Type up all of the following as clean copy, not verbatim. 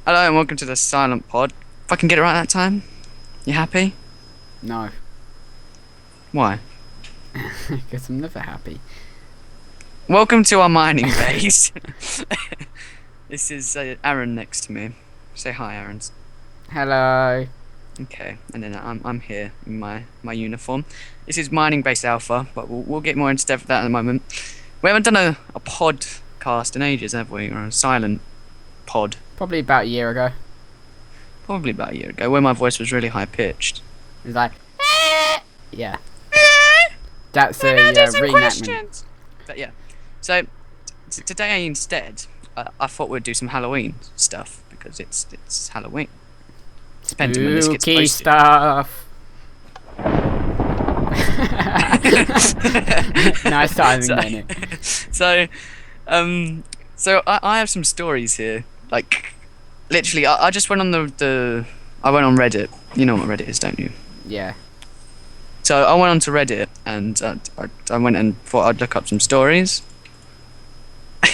Hello and welcome to the SilentPod. If I can get it right that time, you happy? No, Why? because I'm never happy. Welcome to our mining base. This is Aaron next to me. Say hi, Aaron. Hello. Okay, and then I'm here in my uniform. This is mining base alpha, but we'll get more into depth of that in a moment. We haven't done a podcast in ages, have we? Or a silent pod. Probably about a year ago. Probably about a year ago, where my voice was really high pitched. It was like, yeah. That's a reenactment. But yeah, so today instead, I thought we'd do some Halloween stuff because it's Halloween. Depending when this gets Spooky posted. stuff. Nice timing, Benny. So I have some stories here. Like, literally, I just went on I went on Reddit. You know what Reddit is, don't you? Yeah. So I went onto Reddit and I went and thought I'd look up some stories.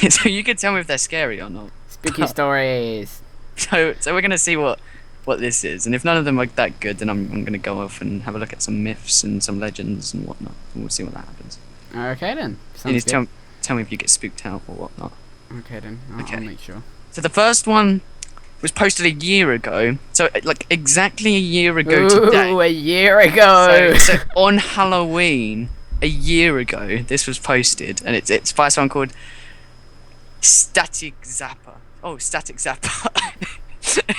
So you can tell me if they're scary or not. Spooky stories. So we're gonna see what this is, and if none of them are that good, then I'm gonna go off and have a look at some myths and some legends and whatnot, and we'll see what that happens. Okay then. And Sounds just good. tell me if you get spooked out or whatnot. Okay then. Okay. I'll make sure. So the first one was posted a year ago. So like exactly a year ago today. Ooh, a year ago. So on Halloween, a year ago, this was posted, and it's by someone called Static Zapper. Oh, Static Zapper.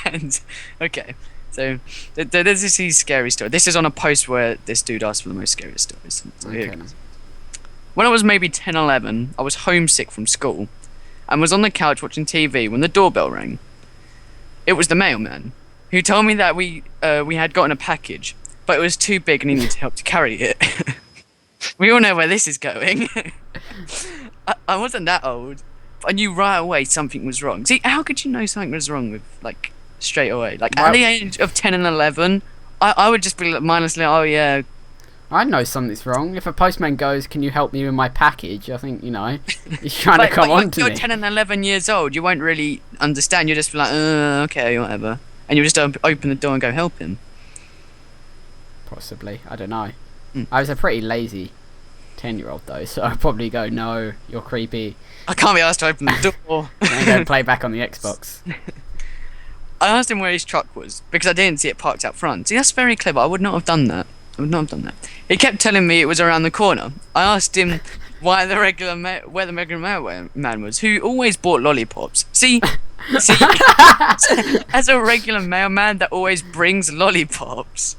And okay, so this is his scary story. This is on a post where this dude asked for the most scariest stories. So here it goes. When I was maybe 10, 11, I was homesick from school and was on the couch watching TV when the doorbell rang. It was the mailman, who told me that we had gotten a package, but it was too big and he needed help to carry it. We all know where this is going. I wasn't that old, but I knew right away something was wrong. See, how could you know something was wrong with, like, straight away? Like, at the age of 10 and 11, I would just be like, mindlessly, oh yeah. I know something's wrong. If a postman goes, "Can you help me with my package?" I think, he's trying to come on to me. You're 10 and 11 years old, you won't really understand. You'll just be like, okay, whatever. And you'll just open the door and go help him. Possibly. I don't know. I was a pretty lazy 10-year-old though, so I'd probably go, "No, you're creepy." I can't be asked to open the door. And go play back on the Xbox. I asked him where his truck was because I didn't see it parked out front. See, that's very clever. I would not have done that. He kept telling me it was around the corner. I asked him where the regular mailman was, who always bought lollipops. See, as a regular mailman that always brings lollipops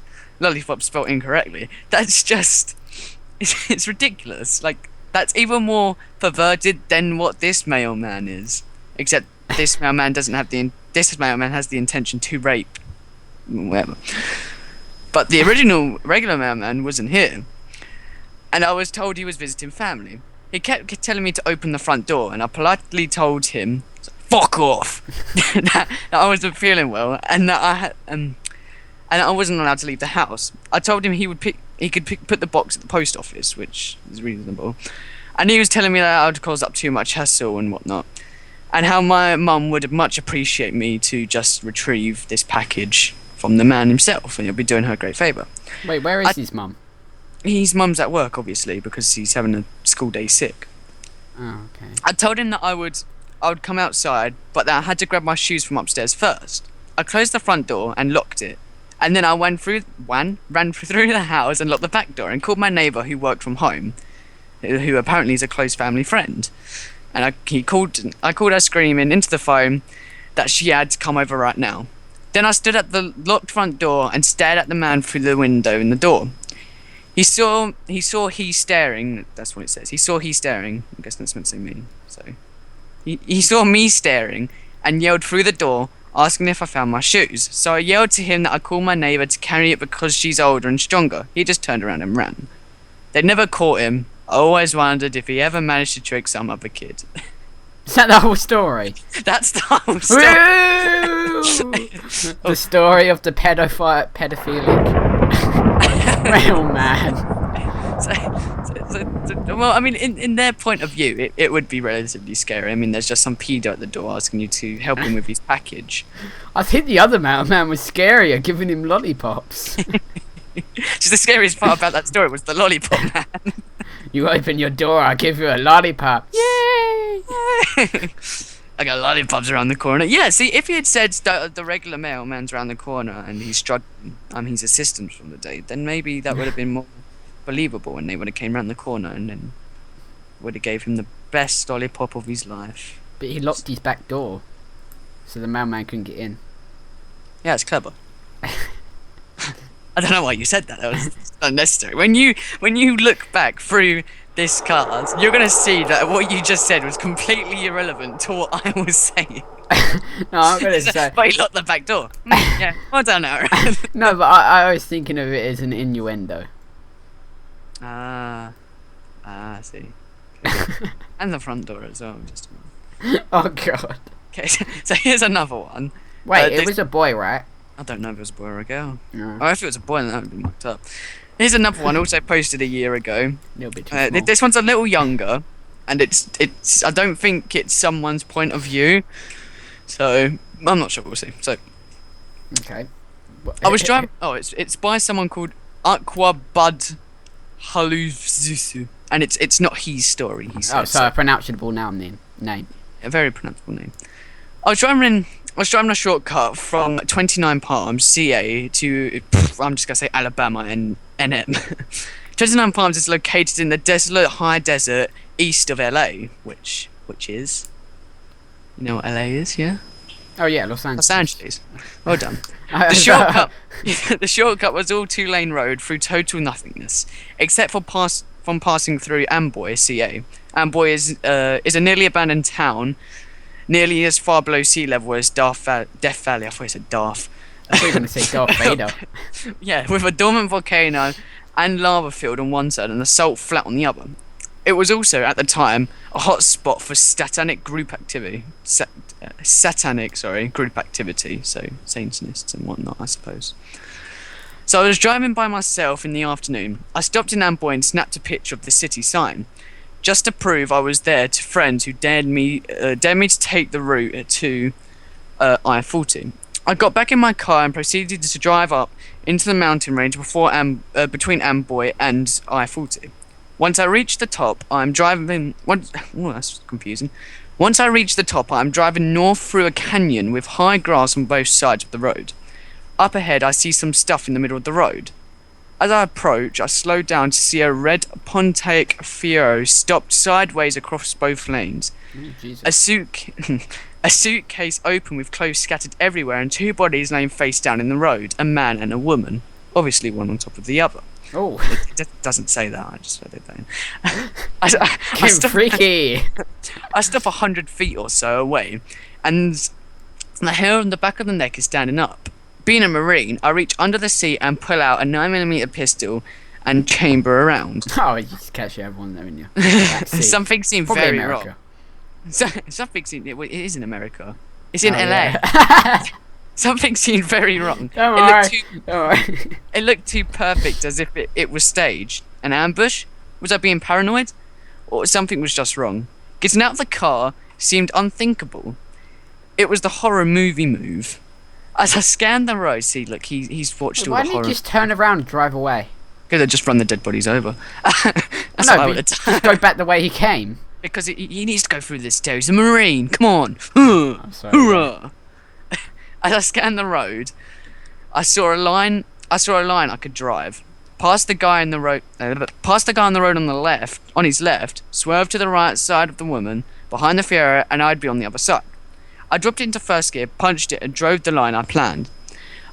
spelled incorrectly, that's just, it's ridiculous. Like, that's even more perverted than what this mailman is. Except this mailman this mailman has the intention to rape. Whatever. But the original regular mailman wasn't here. And I was told he was visiting family. He kept telling me to open the front door, and I politely told him, "Fuck off!" that I wasn't feeling well, and that I wasn't allowed to leave the house. I told him he could put the box at the post office, which is reasonable. And he was telling me that I would cause up too much hassle and whatnot, and how my mum would much appreciate me to just retrieve this package from the man himself, and it'll be doing her a great favour. Wait, where is his mum? His mum's at work, obviously, because he's having a school day sick. Oh, okay. I told him that I would come outside, but that I had to grab my shoes from upstairs first. I closed the front door and locked it, and then I ran through the house and locked the back door and called my neighbour who worked from home, who apparently is a close family friend. And I called her screaming into the phone that she had to come over right now. Then I stood at the locked front door and stared at the man through the window in the door. He saw he staring. That's what it says. He saw he staring. I guess that's meant to say me. So he saw me staring and yelled through the door, asking if I found my shoes. So I yelled to him that I called my neighbour to carry it because she's older and stronger. He just turned around and ran. They never caught him. I always wondered if he ever managed to trick some other kid. Is that the whole story? That's the whole story. The story of the pedophilic mailman. Well, I mean, in their point of view, it would be relatively scary. I mean, there's just some pedo at the door asking you to help him with his package. I think the other mailman was scarier, giving him lollipops. Just the scariest part about that story was the lollipop man. You open your door, I'll give you a lollipop. Yay! I got lollipops around the corner. Yeah, see, if he had said the regular mailman's around the corner and he's struggling, he's assistant from the day, then maybe that would have been more believable when they would have came around the corner and then would have gave him the best lollipop of his life. But he locked his back door, so the mailman couldn't get in. Yeah, it's clever. I don't know why you said that. That was unnecessary. When you look back through this card, you're gonna see that what you just said was completely irrelevant to what I was saying. No, I'm gonna say. But he locked the back door. Yeah, well done, Aaron. No, but I was thinking of it as an innuendo. I see. Okay. And the front door as well. Just a moment. Oh god. Okay, so here's another one. Wait, it was a boy, right? I don't know if it was a boy or a girl. No. Oh, if it was a boy, then that would have been mucked up. Here's another one, also posted a year ago. A little bit too small. This one's a little younger, and it's. I don't think it's someone's point of view, so I'm not sure. We'll see. So, okay. I was trying. Oh, it's by someone called Aquabud Haluzusu, and it's not his story. He says. Oh, so a pronounceable name. A very pronounceable name. I was driving a shortcut from 29 Palms, CA, to I'm just gonna say Alabama and NM. 29 Palms is located in the desolate high desert east of LA, which is, you know what LA is, yeah? Oh yeah, Los Angeles. Los Angeles. Well done. The shortcut was all 2-lane road through total nothingness, except for passing through Amboy, CA. Amboy is a nearly abandoned town, nearly as far below sea level as Death Valley. I thought I said Darth. I thought you were going to say Darth Vader. Yeah, with a dormant volcano and lava field on one side and a salt flat on the other. It was also, at the time, a hot spot for satanic group activity. Satanic group activity. So, Satanists and whatnot, I suppose. So I was driving by myself in the afternoon. I stopped in Amboy and snapped a picture of the city sign, just to prove I was there to friends who dared me to take the route to I-40. I got back in my car and proceeded to drive up into the mountain range between Amboy and I-40. Once I reached the top, I'm driving. That's confusing. Once I reached the top, I'm driving north through a canyon with high grass on both sides of the road. Up ahead, I see some stuff in the middle of the road. As I approach, I slow down to see a red Pontiac Fiero stopped sideways across both lanes. Ooh, Jesus. A suitcase open with clothes scattered everywhere and 2 bodies laying face down in the road, a man and a woman, obviously one on top of the other. Oh. It doesn't say that, I just read it down. Freaky! I stop 100 feet or so away, and the hair on the back of the neck is standing up. Being a Marine, I reach under the seat and pull out a 9mm pistol and chamber around. Oh, you just catch everyone there in you. Something seemed Probably very America. wrong. Something seemed... It is in America. It's in LA. Yeah. Something seemed very wrong. Don't worry. It looked too perfect, as if it was staged. An ambush? Was I being paranoid? Or something was just wrong? Getting out of the car seemed unthinkable. It was the horror movie move. As I scanned the road, see, look, he's watched all Why the didn't horror. you just turn around and drive away? Because I just run the dead bodies over. That's No, what I but would have just done. go back the way he came. Because he needs to go through this too. He's a Marine. Come on. I'm sorry. Hoorah. As I scanned the road, I saw a line I could drive. Past the guy on the road on the left, on his left, swerved to the right side of the woman, behind the Fiero, and I'd be on the other side. I dropped into first gear, punched it, and drove the line I planned.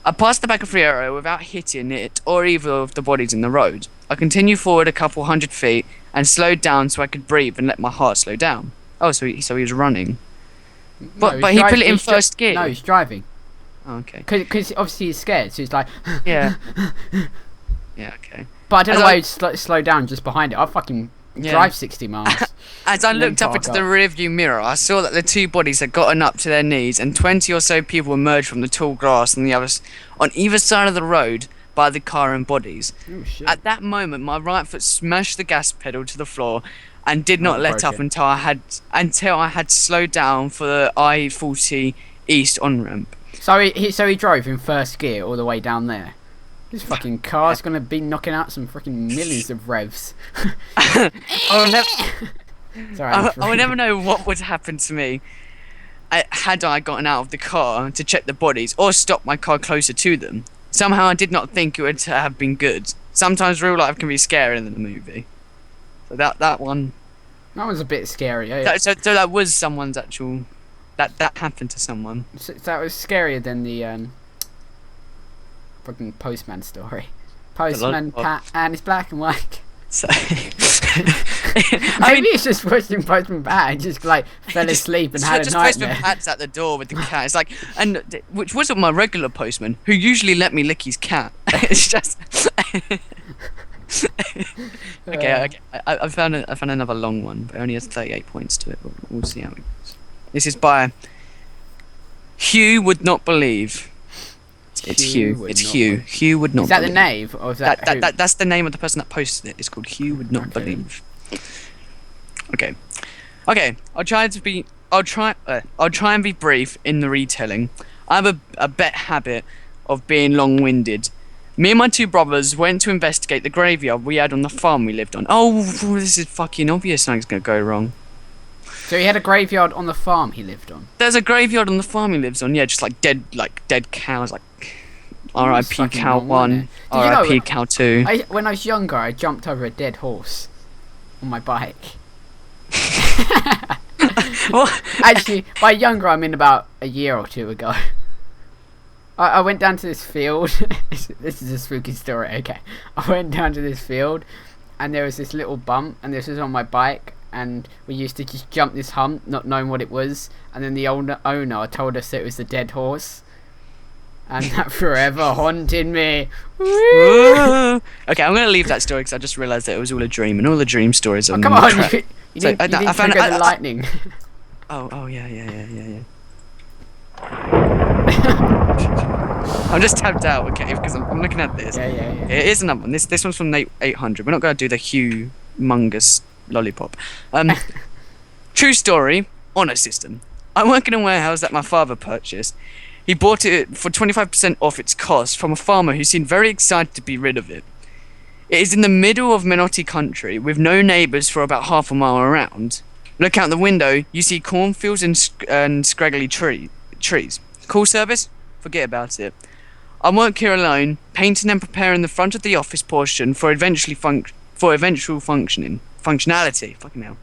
I passed the back of Fiero without hitting it or either of the bodies in the road. I continued forward a couple 100 feet and slowed down so I could breathe and let my heart slow down. Oh, so he was running. But he put it in first gear. No, he's driving. Oh, okay. Because obviously he's scared, so he's like... Yeah. Yeah, okay. But I don't know why he'd slow down just behind it. I fucking drive 60 miles. As I looked up into the rearview mirror, I saw that the 2 bodies had gotten up to their knees and 20 or so people emerged from the tall grass on either side of the road, by the car and bodies. Oh shit. At that moment, my right foot smashed the gas pedal to the floor and did not let broke up it. until I had slowed down for the I-40 East on-ramp. So he drove in first gear all the way down there. This fucking car's gonna be knocking out some freaking millions of revs. I'll never, Sorry, I would never know what would happen to me had I gotten out of the car to check the bodies or stop my car closer to them. Somehow I did not think it would have been good. Sometimes real life can be scarier than the movie. So that one... That one's a bit scary. Eh? So that was someone's actual... That happened to someone. So that was scarier than the fucking postman story. Postman Pat and it's black and white. So, Maybe it's just watching Postman Pat and just like fell asleep and had a just nightmare. Postman Pat's at the door with the cat. It's like, which wasn't my regular postman, who usually let me lick his cat. It's just. Okay. I found another long one, but it only has 38 points to it. But we'll see how it goes. This is by Hugh Would Not Believe. It's Hugh. It's Hugh. Hugh Would Not. Is that believe. the knave or is that? That's the name of the person that posted it. It's called Hugh Would Not Believe. Okay. I'll try and be brief in the retelling. I have a bad habit of being long-winded. Me and my two brothers went to investigate the graveyard we had on the farm we lived on. Oh, this is fucking obvious. Something's gonna go wrong. So he had a graveyard on the farm he lived on. There's a graveyard on the farm he lives on. Yeah, just like dead cows, like R.I.P. cow 1, R.I.P. cow 2. When I was younger, I jumped over a dead horse on my bike. What? Actually, by younger, I mean about a year or two ago. I went down to this field. This is a spooky story. Okay, I went down to this field, and there was this little bump, and this was on my bike. And we used to just jump this hump, not knowing what it was. And then the owner told us that it was the dead horse. And that forever haunted me. Okay, I'm going to leave that story because I just realised that it was all a dream. And all the dream stories are... Oh, come on, you didn't trigger the lightning. Oh, yeah. I'm just tapped out, okay, because I'm looking at this. Yeah. It is another one. This one's from 800. We're not going to do the humongous lollipop. True story, honor system. I work in a warehouse that my father purchased. He bought it for 25% off its cost from a farmer who seemed very excited to be rid of it. It is in the middle of Menotti country with no neighbours for about half a mile around. Look out the window, you see cornfields and scraggly trees. Call service? Forget about it. I work here alone, painting and preparing the front of the office portion for eventual functionality. Fucking hell.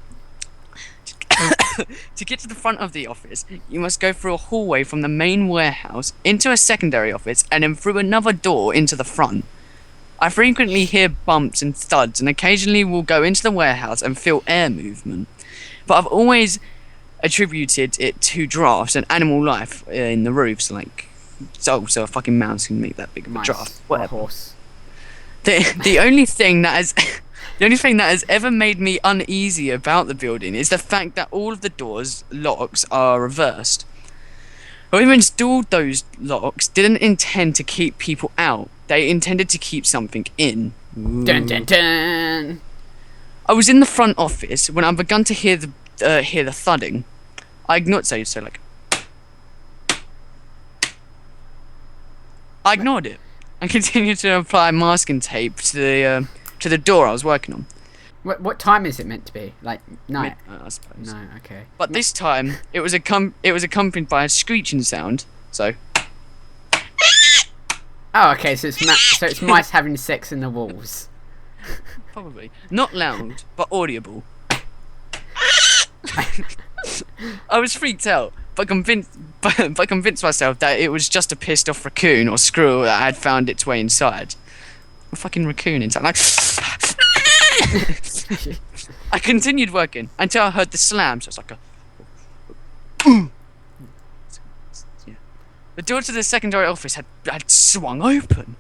To get to the front of the office, you must go through a hallway from the main warehouse into a secondary office and then through another door into the front. I frequently hear bumps and thuds and occasionally will go into the warehouse and feel air movement. But I've always attributed it to drafts and animal life in the roofs, like so a fucking mouse can make that big of a draft. Whatever. Horse. The only thing that has ever made me uneasy about the building is the fact that all of the doors locks are reversed. Whoever installed those locks didn't intend to keep people out. They intended to keep something in. Dun dun dun. I was in the front office when I begun to hear the thudding. I ignored I ignored it and continued to apply masking tape to the door I was working on. What time is it meant to be? Like night? I suppose. No, okay. But this time it was accompanied by a screeching sound. So. Oh, okay. So it's mice having sex in the walls. Probably not loud, but audible. I was freaked out, but convinced myself that it was just a pissed off raccoon or squirrel that had found its way inside. A fucking raccoon inside. Like, I continued working until I heard the slam. So it's like a. Yeah. The door to the secondary office had swung open.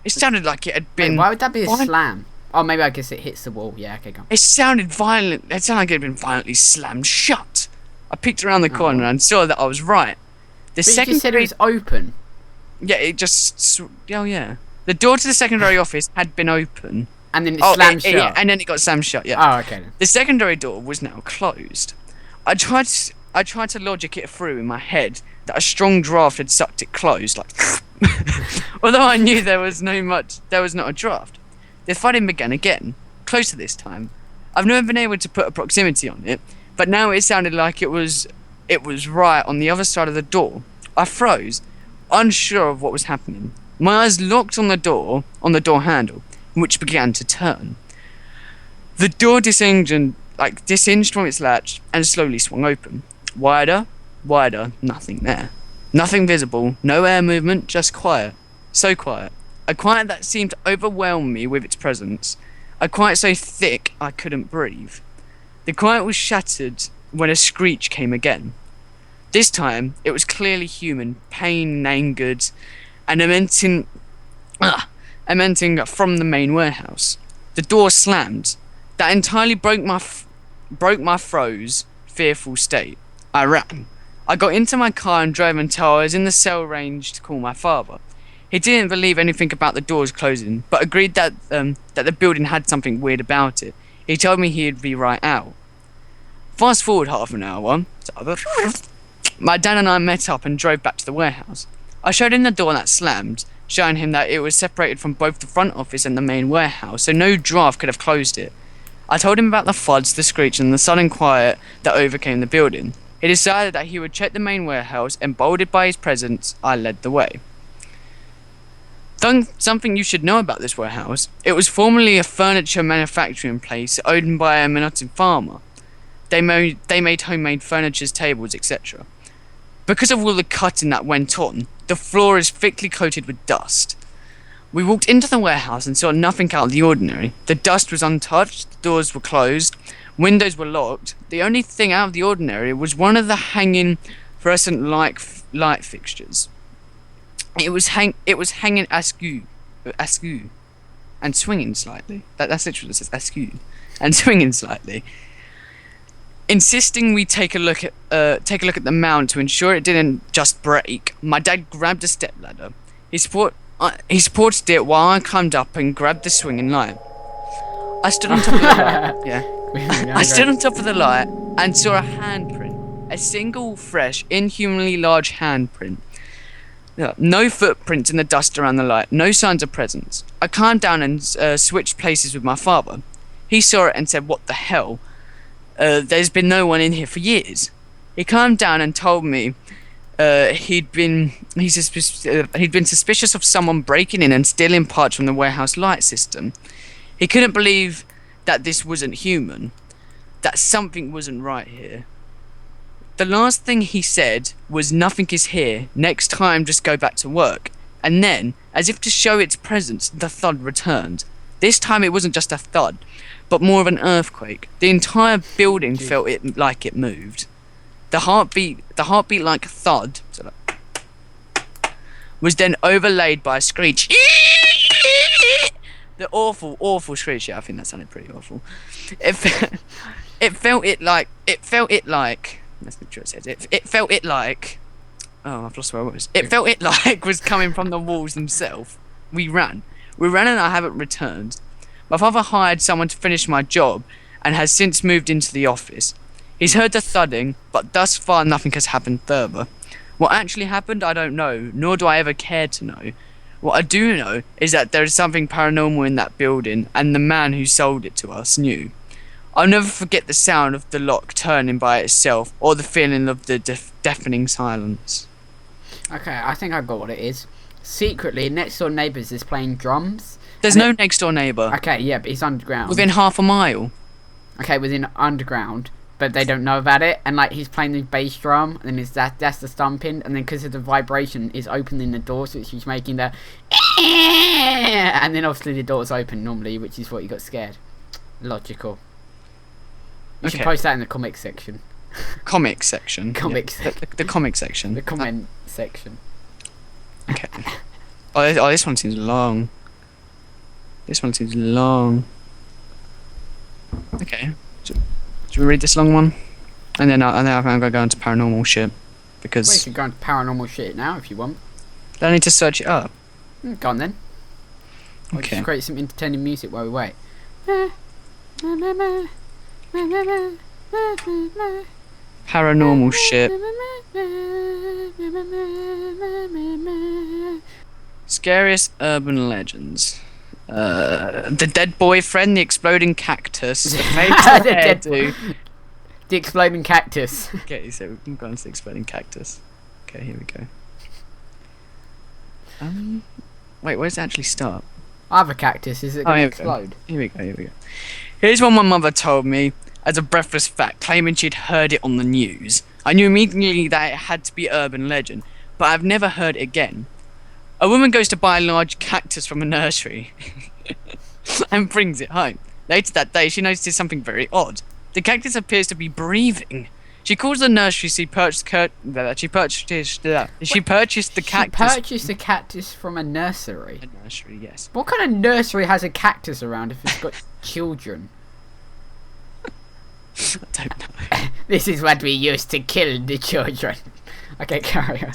It sounded like it had been. Wait, why would that be a slam? Oh, maybe I guess it hits the wall. Yeah, okay, go on. It sounded violent. It sounded like it had been violently slammed shut. I peeked around the corner and saw that I was right. But you just said it was open. Yeah, it just. Oh yeah. The door to the secondary office had been open. And then it slammed shut. Yeah, and then it got slammed shut. Yeah. Oh, okay. The secondary door was now closed. I tried to logic it through in my head that a strong draft had sucked it closed, like. Although I knew there was not a draft. The fighting began again, closer this time. I've never been able to put a proximity on it, but now it sounded like it was right on the other side of the door. I froze, unsure of what was happening. My eyes locked on the door handle, which began to turn. The door disinged from its latch and slowly swung open. Wider, nothing there. Nothing visible, no air movement, just quiet. So quiet. A quiet that seemed to overwhelm me with its presence. A quiet so thick I couldn't breathe. The quiet was shattered when a screech came again. This time, it was clearly human, pain and angered, and emanating from the main warehouse. The door slammed. That entirely broke my froze, fearful state. I ran. I got into my car and drove until I was in the cell range to call my father. He didn't believe anything about the doors closing, but agreed that the building had something weird about it. He told me he'd be right out. Fast forward half an hour. My dad and I met up and drove back to the warehouse. I showed him the door that slammed, showing him that it was separated from both the front office and the main warehouse, so no draft could have closed it. I told him about the thuds, the screech, and the sudden quiet that overcame the building. He decided that he would check the main warehouse, and emboldened by his presence, I led the way. Something you should know about this warehouse: it was formerly a furniture manufacturing place owned by a Minnetonka farmer. They made homemade furniture, tables, etc. Because of all the cutting that went on, the floor is thickly coated with dust. We walked into the warehouse and saw nothing out of the ordinary. The dust was untouched, the doors were closed, windows were locked. The only thing out of the ordinary was one of the hanging fluorescent light fixtures. It was hanging askew, and swinging slightly. That's literally what it says, askew, and swinging slightly. Insisting we take a look at the mount to ensure it didn't just break, my dad grabbed a stepladder. He supported it while I climbed up and grabbed the swinging light. I stood on top of the light. Yeah. I stood on top of the light and saw a handprint, a single, fresh, inhumanly large handprint. No footprints in the dust around the light, no signs of presence. I climbed down and switched places with my father. He saw it and said, "What the hell? There's been no one in here for years." He climbed down and told me he'd been suspicious of someone breaking in and stealing parts from the warehouse light system. He couldn't believe that this wasn't human, that something wasn't right here. The last thing he said was, "Nothing is here. Next time, just go back to work." And then, as if to show its presence, the thud returned. This time it wasn't just a thud, but more of an earthquake. The entire building felt it like it moved. The heartbeat like thud was then overlaid by a screech. The awful screech. Yeah, I think that sounded pretty awful. It felt it like. That's not true. It says it. It felt it like. Oh, I've lost where I was. It felt it like was coming from the walls themselves. We ran, and I haven't returned. My father hired someone to finish my job, and has since moved into the office. He's heard the thudding, but thus far nothing has happened further. What actually happened, I don't know, nor do I ever care to know. What I do know is that there is something paranormal in that building, and the man who sold it to us knew. I'll never forget the sound of the lock turning by itself, or the feeling of the deafening silence. Okay, I think I got what it is. Secretly, next door neighbours is playing drums. There's no next door neighbour. Okay, yeah, but he's underground. Within half a mile. Okay, within underground, but they don't know about it. And like he's playing the bass drum, and then that's the stumping, and then because of the vibration, is opening the door, so she's making the, and then obviously the door's open normally, which is what you got scared. Logical. You should post that in the comic section. Comic section. Comic yeah. The comic section. The comment section. Okay. Oh, this one seems long. Okay. Should we read this long one? And then I'm going to go into paranormal shit. Because... Well, you can go into paranormal shit now if you want. I need to search it up. Go on then. I'll Okay. just create some entertaining music while we wait. Paranormal shit. Scariest urban legends. The dead boyfriend, the exploding cactus, the fatal hairdo. The exploding cactus. Okay, so we've gone to the exploding cactus. Okay, here we go. Wait, where does it actually start? I have a cactus. Is it going to Here explode? we go. Here's what my mother told me as a breathless fact, claiming she'd heard it on the news. I knew immediately that it had to be urban legend, but I've never heard it again. A woman goes to buy a large cactus from a nursery and brings it home. Later that day, she notices something very odd. The cactus appears to be breathing. She calls the nursery. She purchased the cactus. She purchased a cactus from a nursery. A nursery, yes. What kind of nursery has a cactus around if it's got children? I don't know. This is what we used to kill the children. Okay, carry on.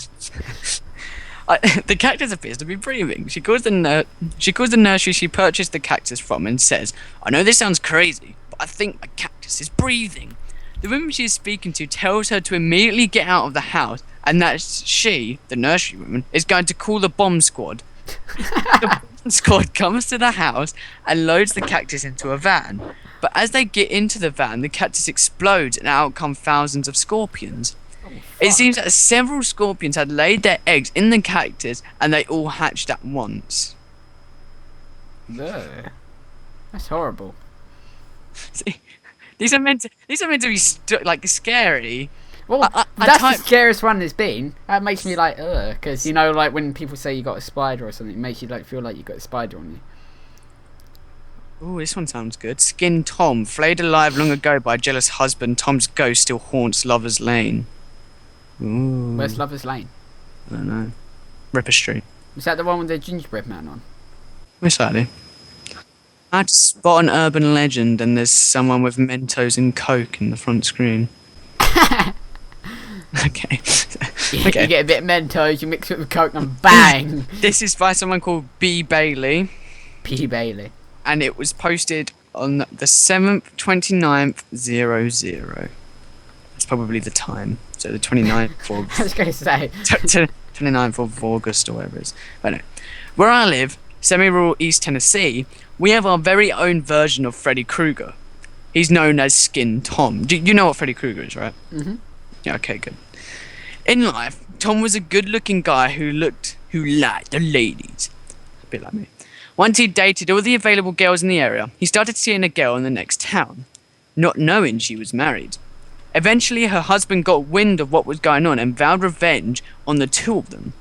The cactus appears to be breathing. She calls the nursery she purchased the cactus from and says, "I know this sounds crazy, but I think my cactus is breathing." The woman she is speaking to tells her to immediately get out of the house and that she, the nursery woman, is going to call the bomb squad. The bomb squad comes to the house and loads the cactus into a van. But as they get into the van, the cactus explodes and out come thousands of scorpions. It seems that several scorpions had laid their eggs in the cactus and they all hatched at once. Ugh. That's horrible. See, these are meant to be scary. Well, that's the scariest one there's been. That makes me like, ugh, because you know, like when people say you got a spider or something, it makes you like feel like you got a spider on you. Ooh, this one sounds good. Skin Tom, flayed alive long ago by a jealous husband. Tom's ghost still haunts Lover's Lane. Ooh. Where's Lover's Lane? I don't know. Ripper Street. Is that the one with the gingerbread man on? Most likely. I had to spot an urban legend and there's someone with Mentos and Coke in the front screen. Okay. You get a bit of Mentos, you mix it with Coke and bang! This is by someone called B. Bailey. P. Bailey. And it was posted on the 7th, 29th, 00. That's probably the time. So the 29th of... I was going to say. 29th of August or whatever it is. But no. Where I live, semi-rural East Tennessee, we have our very own version of Freddy Krueger. He's known as Skin Tom. Do you know what Freddy Krueger is, right? Mm-hmm. Yeah, okay, good. In life, Tom was a good-looking guy who liked the ladies. A bit like me. Once he dated all the available girls in the area, he started seeing a girl in the next town, not knowing she was married. Eventually, her husband got wind of what was going on and vowed revenge on the two of them.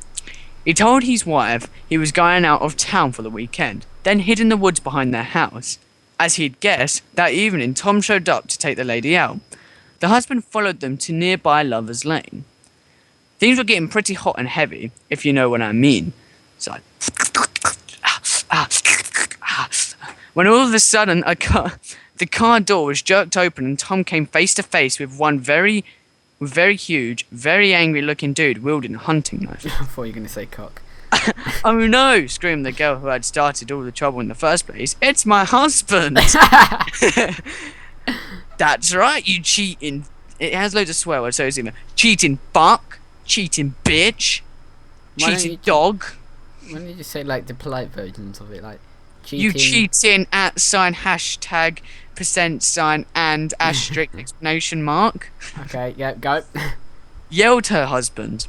He told his wife he was going out of town for the weekend, then hid in the woods behind their house. As he'd guessed, that evening Tom showed up to take the lady out. The husband followed them to nearby Lover's Lane. Things were getting pretty hot and heavy, if you know what I mean. So when all of a sudden the car door was jerked open and Tom came face to face with one very huge, very angry looking dude wielding a hunting knife. I thought you were going to say cock. Oh no, screamed the girl who had started all the trouble in the first place. It's my husband! That's right, you cheating. It has loads of swear words, so it's even cheating fuck, cheating bitch, cheating dog. Why don't you just say like the polite versions of it, like cheating? You cheating #, %, and asterisk exclamation mark. Okay, yeah, go. Yelled her husband.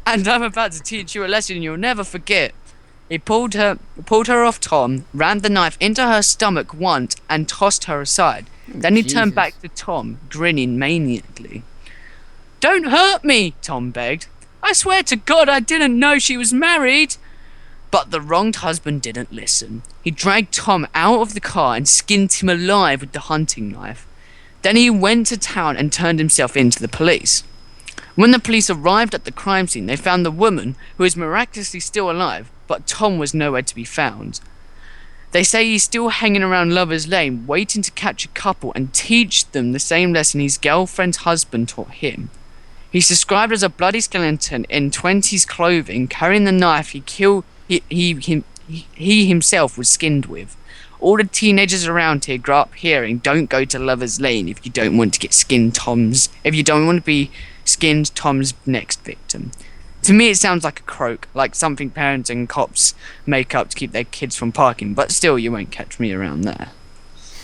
And I'm about to teach you a lesson you'll never forget. He pulled her off Tom, rammed the knife into her stomach once, and tossed her aside. Then he turned back to Tom, grinning maniacally. Don't hurt me, Tom begged. I swear to God I didn't know she was married. But the wronged husband didn't listen. He dragged Tom out of the car and skinned him alive with the hunting knife. Then he went to town and turned himself in to the police. When the police arrived at the crime scene, they found the woman, who is miraculously still alive, but Tom was nowhere to be found. They say he's still hanging around Lover's Lane, waiting to catch a couple and teach them the same lesson his girlfriend's husband taught him. He's described as a bloody skeleton in 20s clothing, carrying the knife he he himself was skinned with. All the teenagers around here grew up hearing, "Don't go to Lover's Lane if you don't want to get skinned Tom's. If you don't want to be skinned Tom's next victim." To me, it sounds like a croak, like something parents and cops make up to keep their kids from parking. But still, you won't catch me around there.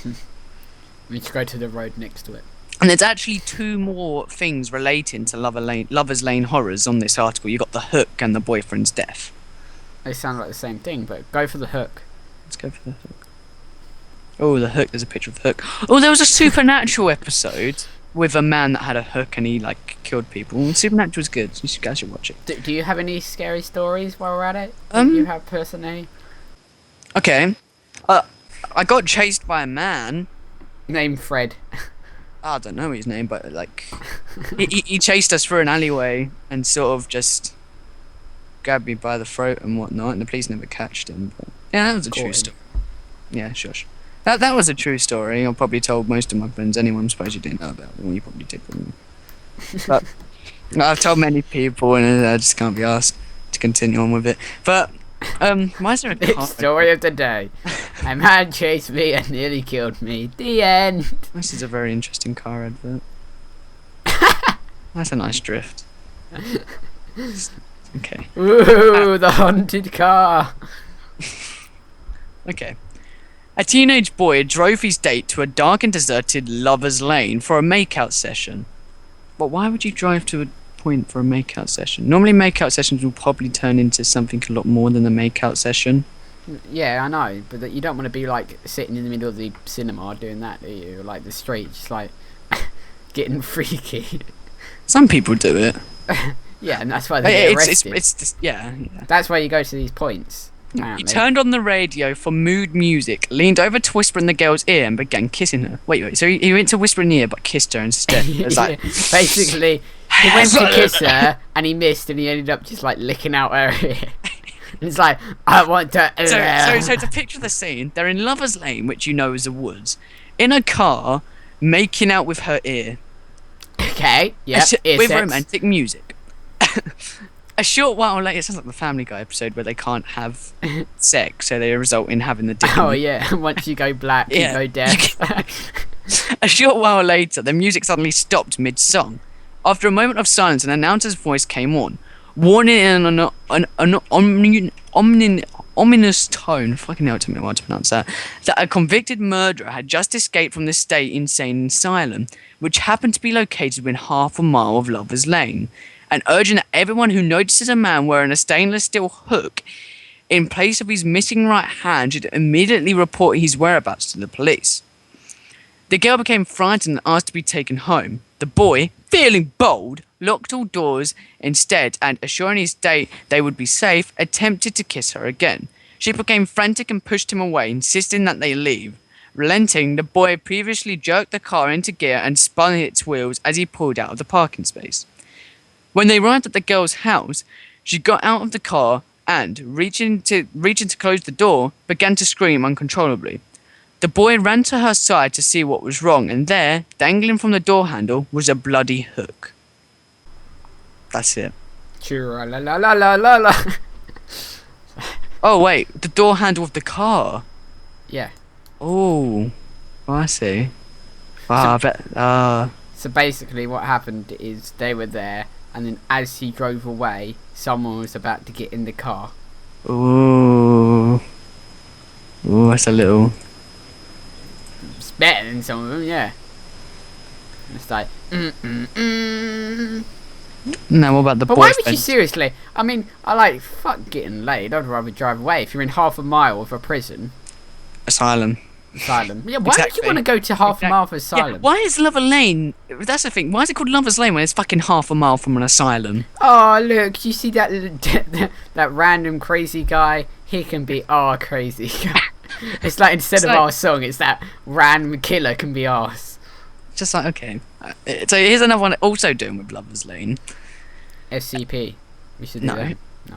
We need to go to the road next to it. And there's actually 2 more things relating to Lover's Lane horrors on this article. You got the hook and the boyfriend's death. They sound like the same thing, but go for the hook. Let's go for the hook. Oh, the hook. There's a picture of the hook. Oh, there was a Supernatural episode with a man that had a hook and he like killed people. Supernatural's good. You guys should watch it. Do you have any scary stories while we're at it? Do you have personally? Okay. I got chased by a man. Name Fred. I don't know his name, but like he chased us through an alleyway and sort of just grabbed me by the throat and whatnot, and the police never catched him. But yeah, that was a true story. Yeah, shush. That was a true story. I probably told most of my friends. Anyone suppose you didn't know about it? Well, you probably did. But I've told many people, and I just can't be asked to continue on with it. But why is there a car? Story of the day. A man chased me and nearly killed me. The end. This is a very interesting car advert. That's a nice drift. Okay. Ooh, the haunted car. Okay. A teenage boy drove his date to a dark and deserted Lover's Lane for a makeout session. But why would you drive to a point for a makeout session? Normally makeout sessions will probably turn into something a lot more than a makeout session. Yeah, I know, but that you don't want to be like sitting in the middle of the cinema doing that, do you? Or, like the street, just like getting freaky. Some people do it. Yeah, and that's why they get arrested. It's just, yeah. That's why you go to these points. Apparently. He turned on the radio for mood music, leaned over to whisper in the girl's ear, and began kissing her. Wait. So he went to whisper in the ear, but kissed her instead. It was like, basically, he went to kiss her, and he missed, and he ended up just like licking out her ear. And it's like, I want to. So to picture the scene, they're in Lover's Lane, which you know is a woods, in a car, making out with her ear. Okay, yeah, with romantic music. A short while later, it sounds like the Family Guy episode where they can't have sex, so they result in having the dick. Oh yeah, once you go black, you go deaf. A short while later, the music suddenly stopped mid-song. After a moment of silence, an announcer's voice came on, warning in an ominous tone. Fucking hell, it took me a while to pronounce that. That a convicted murderer had just escaped from the state insane asylum, which happened to be located within half a mile of Lover's Lane, and urging that everyone who notices a man wearing a stainless steel hook in place of his missing right hand should immediately report his whereabouts to the police. The girl became frightened and asked to be taken home. The boy, feeling bold, locked all doors instead and, assuring his date they would be safe, attempted to kiss her again. She became frantic and pushed him away, insisting that they leave. Relenting, the boy previously jerked the car into gear and spun its wheels as he pulled out of the parking space. When they arrived at the girl's house, she got out of the car and, reaching to close the door, began to scream uncontrollably. The boy ran to her side to see what was wrong, and there, dangling from the door handle, was a bloody hook. That's it. Chura-la-la-la-la-la. Oh wait, the door handle of the car. Yeah. Oh, I see. I bet. So basically, what happened is they were there, and then as he drove away, someone was about to get in the car. Ooh, that's a little. It's better than some of them, yeah. It's like, No, what about the But boyfriend? why would you seriously? I mean, I like fuck getting laid. I'd rather drive away. If you're in half a mile of a prison, Asylum. Yeah, why would you want to go to half a mile of asylum? Yeah, why is Lover Lane? That's the thing. Why is it called Lover's Lane when it's fucking half a mile from an asylum? Oh look, you see that that random crazy guy? He can be our crazy guy. It's like instead of our song, it's that random killer can be ours. Just like, okay. So here's another one also doing with Lover's Lane. SCP. We should do that. No.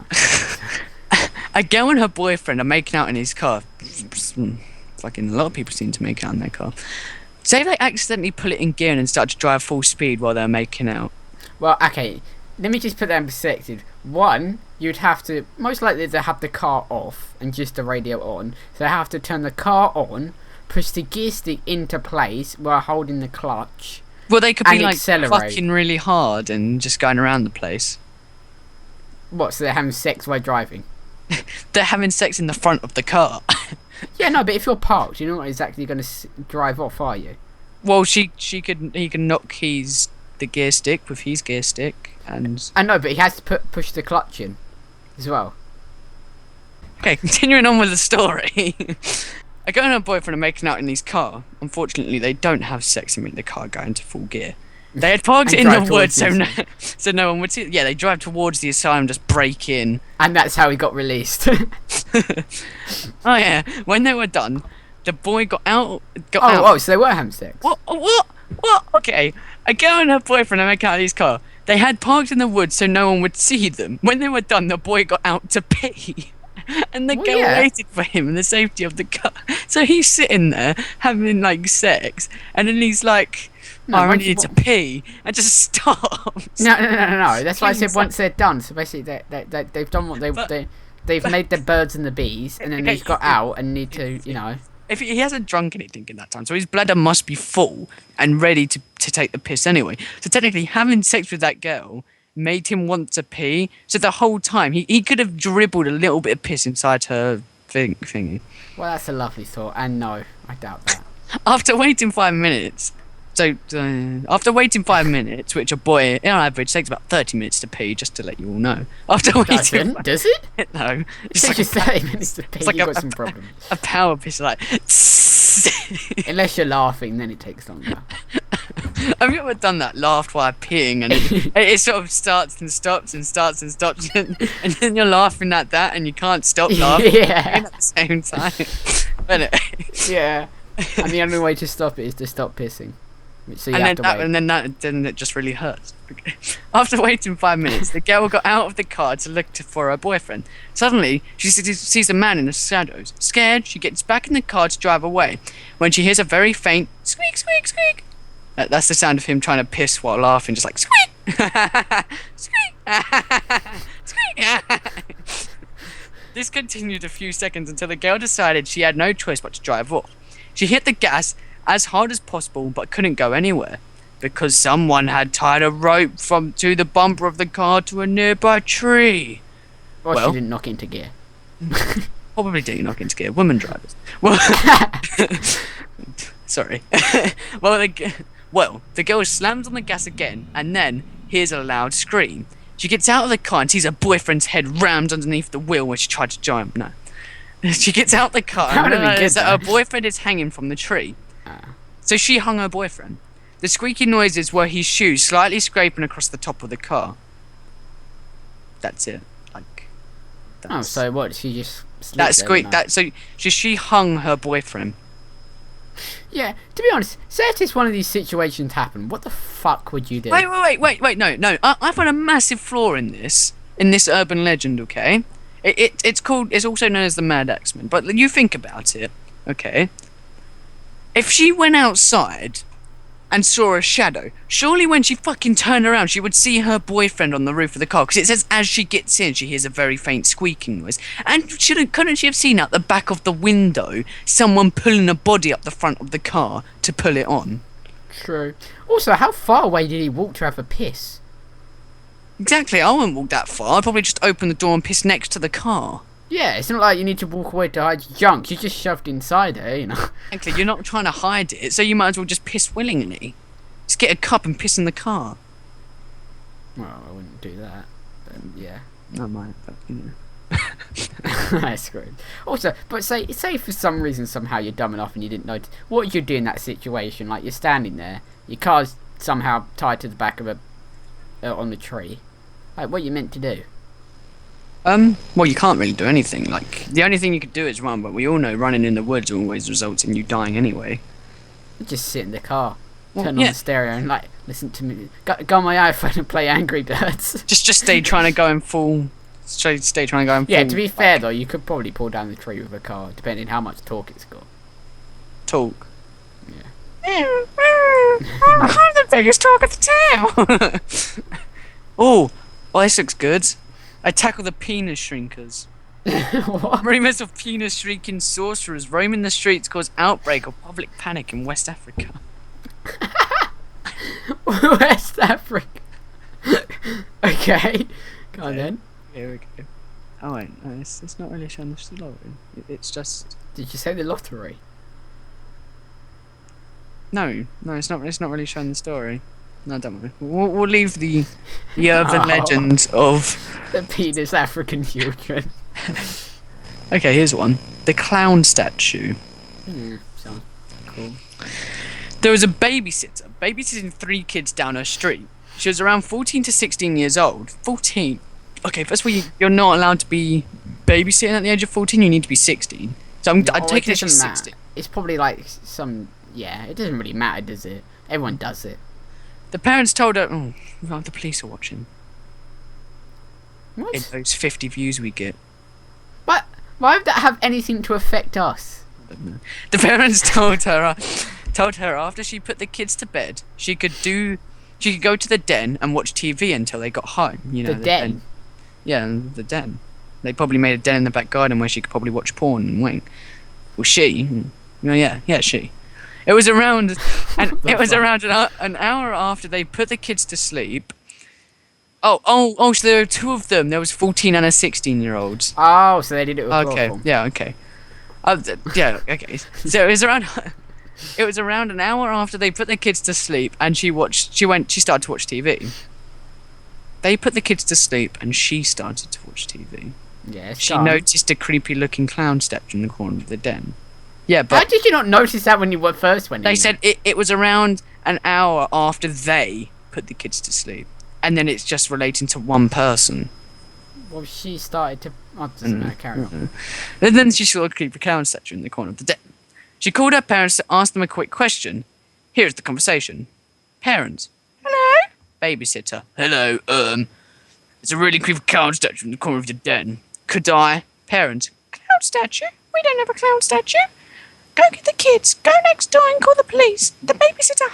A girl and her boyfriend are making out in his car. Fucking a lot of people seem to make out in their car. Say they accidentally pull it in gear and start to drive full speed while they're making out. Well, okay. Let me just put that in perspective. One, you'd have to, most likely they have the car off and just the radio on. So they have to turn the car on, push the gear stick into place while holding the clutch. Well, they could be like accelerate. fucking really hard and just going around the place. What, so they're having sex while driving? They're having sex in the front of the car. Yeah, no, but if you're parked, you're not exactly going to drive off, are you? Well, he can knock the gear stick with his gear stick, and I know, but he has to push the clutch in as well. okay, continuing on with the story. A girl and her boyfriend are making out in his car. Unfortunately, they don't have sex in the car going to full gear. They had parked in the woods, so no one would see. Yeah, they drive towards the asylum, just break in. And that's how he got released. Oh yeah, when they were done, the boy got out. Oh, so they were having sex. What? Okay, a girl and her boyfriend are making out in his car. They had parked in the woods so no one would see them. When they were done, the boy got out to pee. And the girl waited for him in the safety of the car. So he's sitting there having like sex, and then he's like, I need to pee, and just stops. No. That's why I said once they're done. So basically, they've done what they've made the birds and the bees, and then he's got out and need to, you know. If he hasn't drunk anything in that time, so his bladder must be full and ready to take the piss anyway. So technically, having sex with that girl made him want to pee. So the whole time, he could have dribbled a little bit of piss inside her thingy. Well, that's a lovely thought, and no, I doubt that. After waiting 5 minutes, which a boy on average takes about 30 minutes to pee, just to let you all know. Does it? No. It's like 30 minutes to pee. It's like You've got some problems. A power piss, like. Unless you're laughing, then it takes longer. Have you ever done that? Laughed while peeing, and it sort of starts and stops and starts and stops, and then you're laughing at that, and you can't stop laughing at the same time. Yeah. And the only way to stop it is to stop pissing. So you have to wait. And then it just really hurts. After waiting 5 minutes, the girl got out of the car to look for her boyfriend. Suddenly, she sees a man in the shadows. Scared, she gets back in the car to drive away, when she hears a very faint squeak, squeak, squeak. That's the sound of him trying to piss while laughing, just like squeak, squeak, squeak. This continued a few seconds until the girl decided she had no choice but to drive off. She hit the gas as hard as possible, but couldn't go anywhere because someone had tied a rope to the bumper of the car to a nearby tree. Well, she didn't knock into gear. Probably didn't knock into gear. Women drivers. Well, sorry. The girl slams on the gas again and then hears a loud scream. She gets out of the car and sees her boyfriend's head rammed underneath the wheel when she tried to jump. No. She gets out the car and realizes that her boyfriend is hanging from the tree. So she hung her boyfriend. The squeaky noises were his shoes slightly scraping across the top of the car. That's it. So what? She just that squeak. She hung her boyfriend. Yeah. To be honest, say if this one of these situations happened, what the fuck would you do? Wait. No. I find a massive flaw in this urban legend. Okay. It's also known as the Mad Axeman. But you think about it. Okay. If she went outside and saw a shadow, surely when she fucking turned around, she would see her boyfriend on the roof of the car. Because it says as she gets in, she hears a very faint squeaking noise. And couldn't she have seen out the back of the window someone pulling a body up the front of the car to pull it on? True. Also, how far away did he walk to have a piss? Exactly, I wouldn't walk that far. I'd probably just open the door and piss next to the car. Yeah, it's not like you need to walk away to hide your junk. You're just shoved inside there, you know. Exactly, you're not trying to hide it, so you might as well just piss willingly. Just get a cup and piss in the car. Well, I wouldn't do that. But, yeah. I might, but, you know. That's great. Also, but say for some reason somehow you're dumb enough and you didn't notice. What would you do in that situation? Like, you're standing there, your car's somehow tied to the back of on the tree. Like, what are you meant to do? Well, you can't really do anything. Like, the only thing you could do is run, but we all know running in the woods always results in you dying anyway. Just sit in the car, turn on the stereo and, like, listen to me. Go on my iPhone and play Angry Birds. just stay trying to go in full... Stay trying to go in full... Yeah, to be fair, though, you could probably pull down the tree with a car, depending how much torque it's got. Talk? Yeah. I'm the biggest talk of the town! Oh, this looks good. I tackle the penis shrinkers. What? Rumors of penis shrinking sorcerers roaming the streets cause outbreak of public panic in West Africa. West Africa. Okay. Go on then. Here we go. Oh wait, no, it's not really showing the story. It's just Did you say the lottery? no, it's not. It's not really showing the story. No, don't worry. We'll leave the urban legend of. The penis African children. Okay, here's one. The clown statue. Sounds cool. There was a babysitter babysitting 3 kids down her street. She was around 14 to 16 years old. 14. Okay, first of all, you're not allowed to be babysitting at the age of 14. You need to be 16. So I'm taking it she's 16. It's probably like some. Yeah, it doesn't really matter, does it? Everyone does it. The parents told her, "Oh, well, the police are watching." What? In those 50 views we get. What? Why would that have anything to affect us? The parents told her after she put the kids to bed, she could go to the den and watch TV until they got home. You know, The den? Yeah, the den. They probably made a den in the back garden where she could probably watch porn and wink. Well, she. Yeah, she. It was around, and it was around an hour after they put the kids to sleep. So there were 2 of them. There was 14 and a 16-year-old. Oh, so they did it with Okay, chloroform. yeah, okay. Yeah, okay. So it was around an hour after they put the kids to sleep, and she started to watch TV. They put the kids to sleep, and she started to watch TV. Yes. She noticed a creepy-looking clown statue in the corner of the den. Yeah, How but did you not notice that when you first went in? they said it was around an hour after they put the kids to sleep, and then it's just relating to one person. Well, she started to. Oh, it doesn't matter. Carry on. And then she saw a creepy clown statue in the corner of the den. She called her parents to ask them a quick question. Here's the conversation. Parents. Hello? Babysitter. Hello, there's a really creepy clown statue in the corner of the den. Could I? Parent. Clown statue? We don't have a clown statue. Go get the kids. Go next door and call the police. The babysitter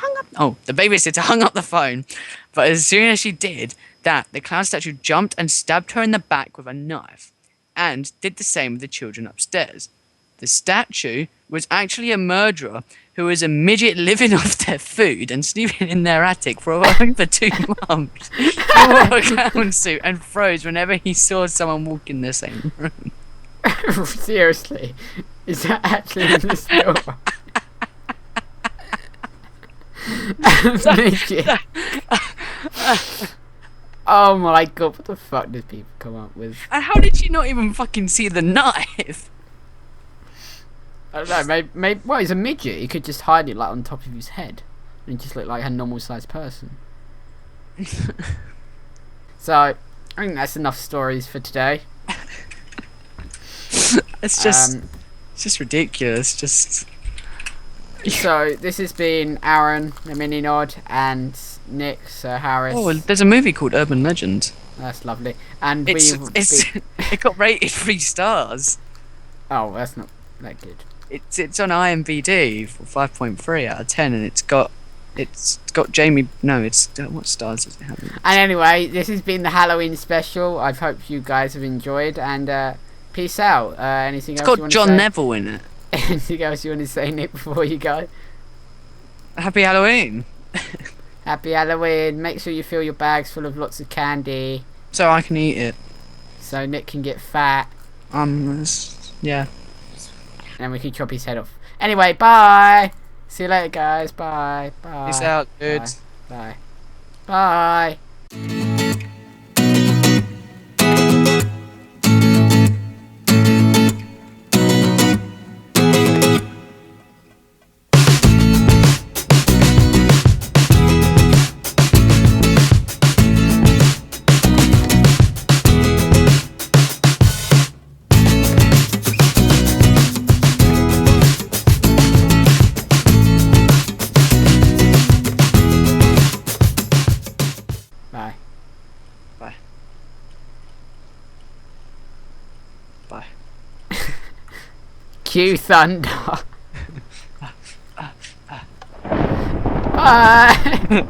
hung up the phone. But as soon as she did that, the clown statue jumped and stabbed her in the back with a knife, and did the same with the children upstairs. The statue was actually a murderer who was a midget living off their food and sleeping in their attic for over 2 months. He wore a clown suit and froze whenever he saw someone walk in the same room. Seriously, is that actually in the story? Oh my god, what the fuck did people come up with? And how did she not even fucking see the knife? I don't know, maybe well, he's a midget, he could just hide it like on top of his head and just look like a normal sized person. So, I think that's enough stories for today. It's just ridiculous. So this has been Aaron, the Mini Nod, and Nick, Sir Harris. Oh, there's a movie called Urban Legend. That's lovely. And it got rated 3 stars. Oh, that's not that good. It's on IMDb for 5.3 out of 10, and it's got Jamie. No, what stars does it have? And anyway, this has been the Halloween special. I hope you guys have enjoyed, and peace out. Anything It's else you got want John to say? Neville in it. Anything else you want to say, Nick, before you go? Happy Halloween. Happy Halloween. Make sure you fill your bags full of lots of candy, So I can eat it. so Nick can get fat, Yeah. and we can chop his head off. Anyway, bye. See you later, guys. Bye. Bye. Peace out, dudes. Bye. Bye. Bye. Bye. Bye. Cue thunder. Bye.